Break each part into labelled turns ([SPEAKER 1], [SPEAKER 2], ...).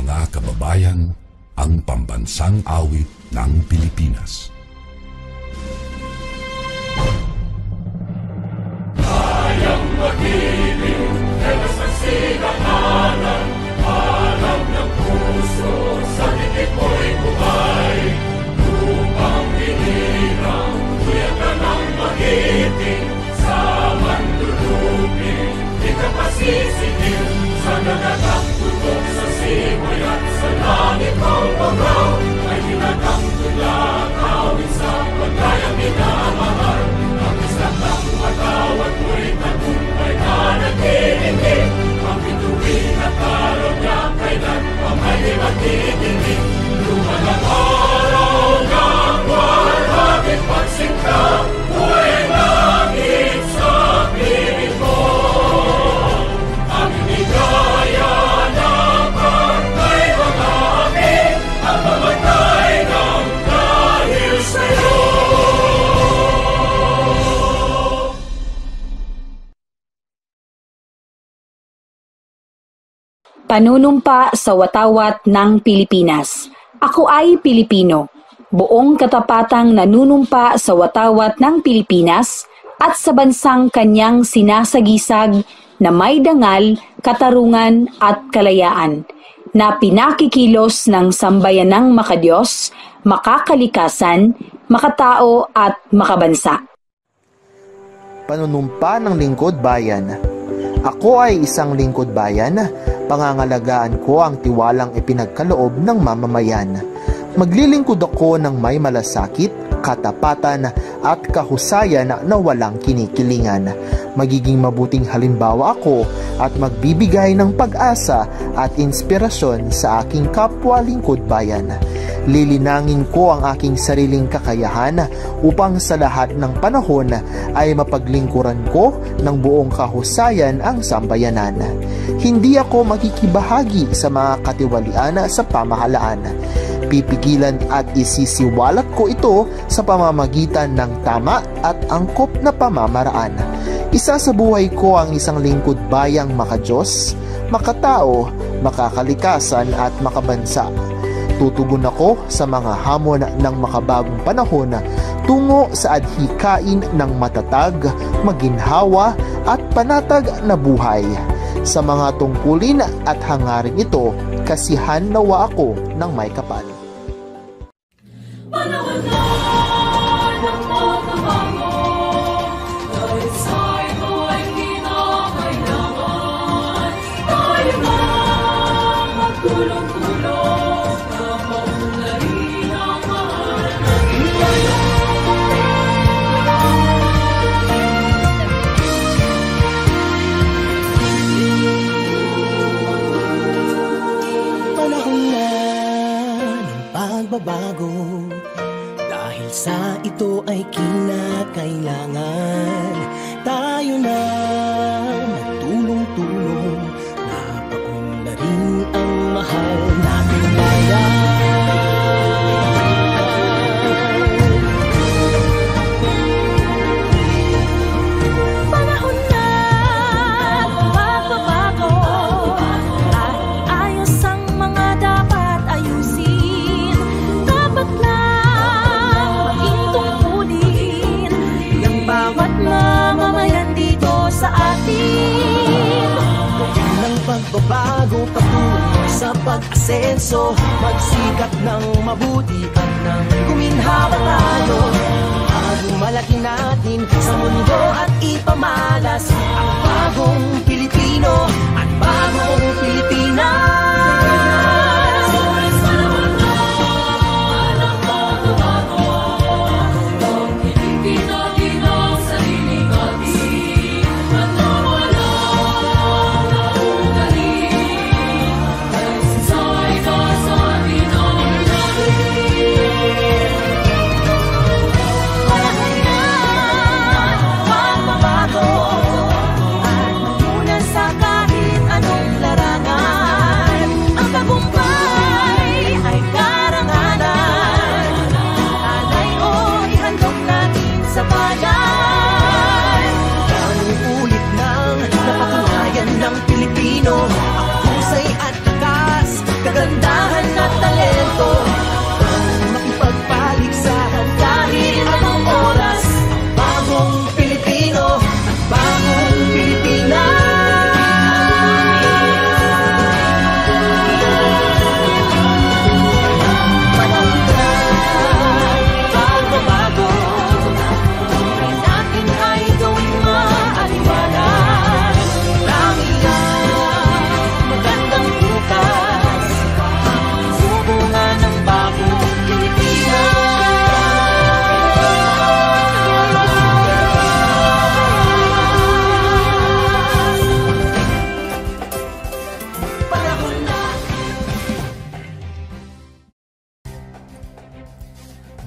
[SPEAKER 1] mga kababayan, ang pambansang awit ng Pilipinas.
[SPEAKER 2] Kayang magiging telas ng sigahanan, alam ng puso sa dikit mo'y buhay. Upang hinirang, kuyagan ang magiting, sa manlulupin, di ka pasisingin, sa nagagang tutok sa simoy at sa langit mong pagaw, ay hinagang tulad, awit sa paglayang minamahal. Ang isang ng matawad mo'y tagumpay na nagtitingin, ang bituin at araw niya kailan pa may magtitingin. Lumalang araw ng walhagit pagsingka, buhay langit sa piling mo. Ang inigaya ng partay mga akin, ang mamatay ng dahil sa'yo.
[SPEAKER 3] Panunumpa sa watawat ng Pilipinas. Ako ay Pilipino, buong katapatang nanunumpa sa watawat ng Pilipinas at sa bansang kanyang sinasagisag na may dangal, katarungan at kalayaan, na pinakikilos ng sambayanang makadiyos, makakalikasan, makatao at makabansa.
[SPEAKER 4] Panunumpa ng lingkod bayan. Ako ay isang lingkod bayan, pangangalagaan ko ang tiwalang ipinagkaloob ng mamamayan. Maglilingkod ako ng may malasakit, katapatan at kahusayan na walang kinikilingan. Magiging mabuting halimbawa ako at magbibigay ng pag-asa at inspirasyon sa aking kapwa lingkod bayan. Lilinangin ko ang aking sariling kakayahan upang sa lahat ng panahon ay mapaglingkuran ko ng buong kahusayan ang sambayanan. Hindi ako makikibahagi sa mga katiwalian sa pamahalaan. Pipigilan at isisiwalat ko ito sa pamamagitan ng tama at angkop na pamamaraan. Isa sa buhay ko ang isang lingkod bayang makadiyos, makatao, makakalikasan at makabansa. Tutugon ako sa mga hamon ng makabagong panahon tungo sa adhikain ng matatag, maginhawa at panatag na buhay. Sa mga tungkulin at hangaring ito, kasihan nawa ako ng may kapal.
[SPEAKER 2] Panahon na ng pagbabago, dahil sa ito ay kinakailangan. Tayo na magtulong-tulong na maunlarin ang mahal natin ngayon.
[SPEAKER 5] Panahon na ng pagbabago, dahil sa ito ay kinakailangan. Tayo na magtulong-tulong na paunlarin ang mahal natin bayan.
[SPEAKER 6] Panahon na ng pagbabago, at iayos ang mga dapat ayusin. Dapat lang maging tungkulin ng bawat mamamayan dito sa atin.
[SPEAKER 5] Ng pagbabago patungo sa pag-asenso, magsikap ng mabuti at nang guminhawa tayo. Malaki natin sa mundo at ipamalas ang bagong Pilipino at bagong Pilipinas.
[SPEAKER 6] Pagbabago at muna sa kahit anong larangan.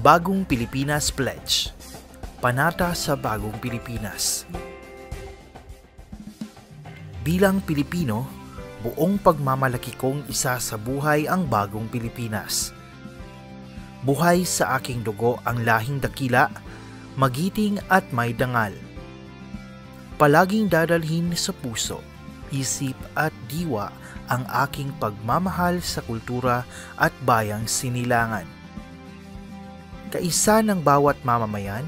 [SPEAKER 7] Bagong Pilipinas Pledge. Panata sa Bagong Pilipinas. Bilang Pilipino, buong pagmamalaki kong isa sa buhay ang bagong Pilipinas. Buhay sa aking dugo ang lahing dakila, magiting at may dangal. Palaging dadalhin sa puso, isip at diwa ang aking pagmamahal sa kultura at bayang sinilangan. Kaisa ng bawat mamamayan,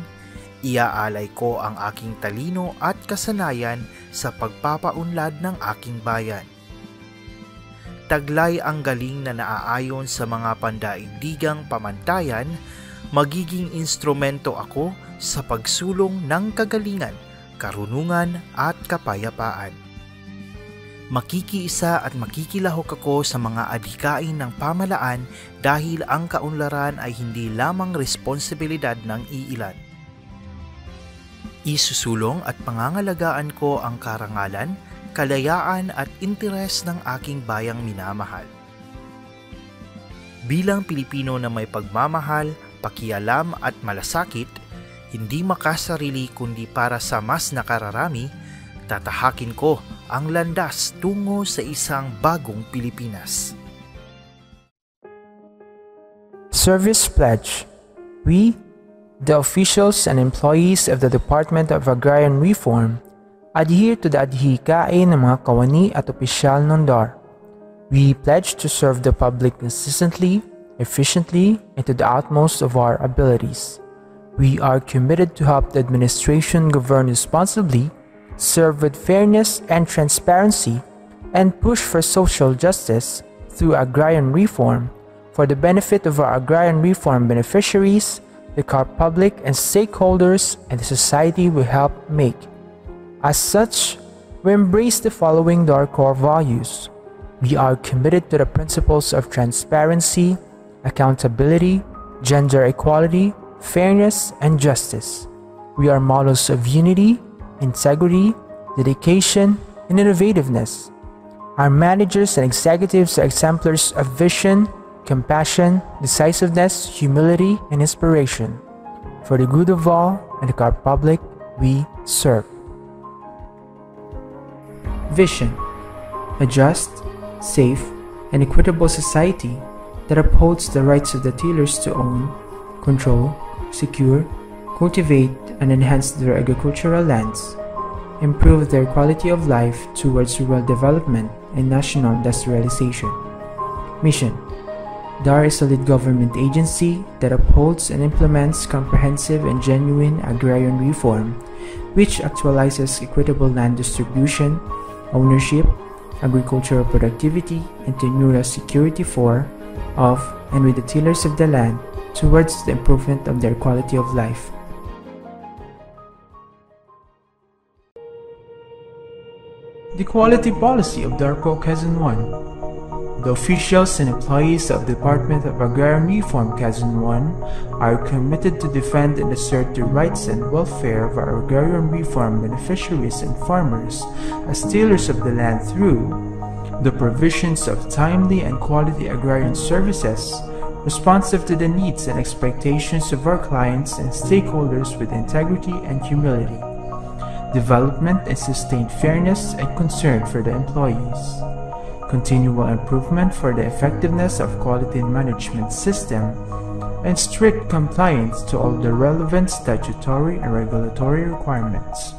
[SPEAKER 7] iaalay ko ang aking talino at kasanayan sa pagpapaunlad ng aking bayan. Taglay ang galing na naaayon sa mga pandaigdigang pamantayan, magiging instrumento ako sa pagsulong ng kagalingan, karunungan at kapayapaan. Makikiisa at makikilahok ako sa mga adhikain ng pamalaan dahil ang kaunlaran ay hindi lamang responsibilidad ng iilan. Isusulong at pangangalagaan ko ang karangalan, kalayaan at interes ng aking bayang minamahal. Bilang Pilipino na may pagmamahal, pakialam at malasakit, hindi makasarili kundi para sa mas nakararami, tatahakin ko ang landas tungo sa isang bagong Pilipinas.
[SPEAKER 8] Service Pledge. We, the officials and employees of the Department of Agrarian Reform, adhere to the adhikain ng mga kawani at opisyal ng DAR. We pledge to serve the public consistently, efficiently, and to the utmost of our abilities. We are committed to help the administration govern responsibly, serve with fairness and transparency, and push for social justice through agrarian reform for the benefit of our agrarian reform beneficiaries, the car public and stakeholders, and the society we help make. As such, we embrace the following DAR core values. We are committed to the principles of transparency, accountability, gender equality, fairness, and justice. We are models of unity, integrity, dedication, and innovativeness. Our managers and executives are exemplars of vision, compassion, decisiveness, humility, and inspiration. For the good of all and the car public we serve. Vision. A just, safe, and equitable society that upholds the rights of the tillers to own, control, secure, cultivate, and enhance their agricultural lands, improve their quality of life towards rural development and national industrialization. Mission. DAR is a lead government agency that upholds and implements comprehensive and genuine agrarian reform, which actualizes equitable land distribution, ownership, agricultural productivity, and tenure security for, of, and with the tillers of the land towards the improvement of their quality of life. The quality policy of DARCO Quezon 1. The officials and employees of the Department of Agrarian Reform Quezon 1 are committed to defend and assert the rights and welfare of our agrarian reform beneficiaries and farmers as tillers of the land through the provisions of timely and quality agrarian services responsive to the needs and expectations of our clients and stakeholders with integrity and humility, development and sustained fairness and concern for the employees, continual improvement for the effectiveness of quality management system, and strict compliance to all the relevant statutory and regulatory requirements.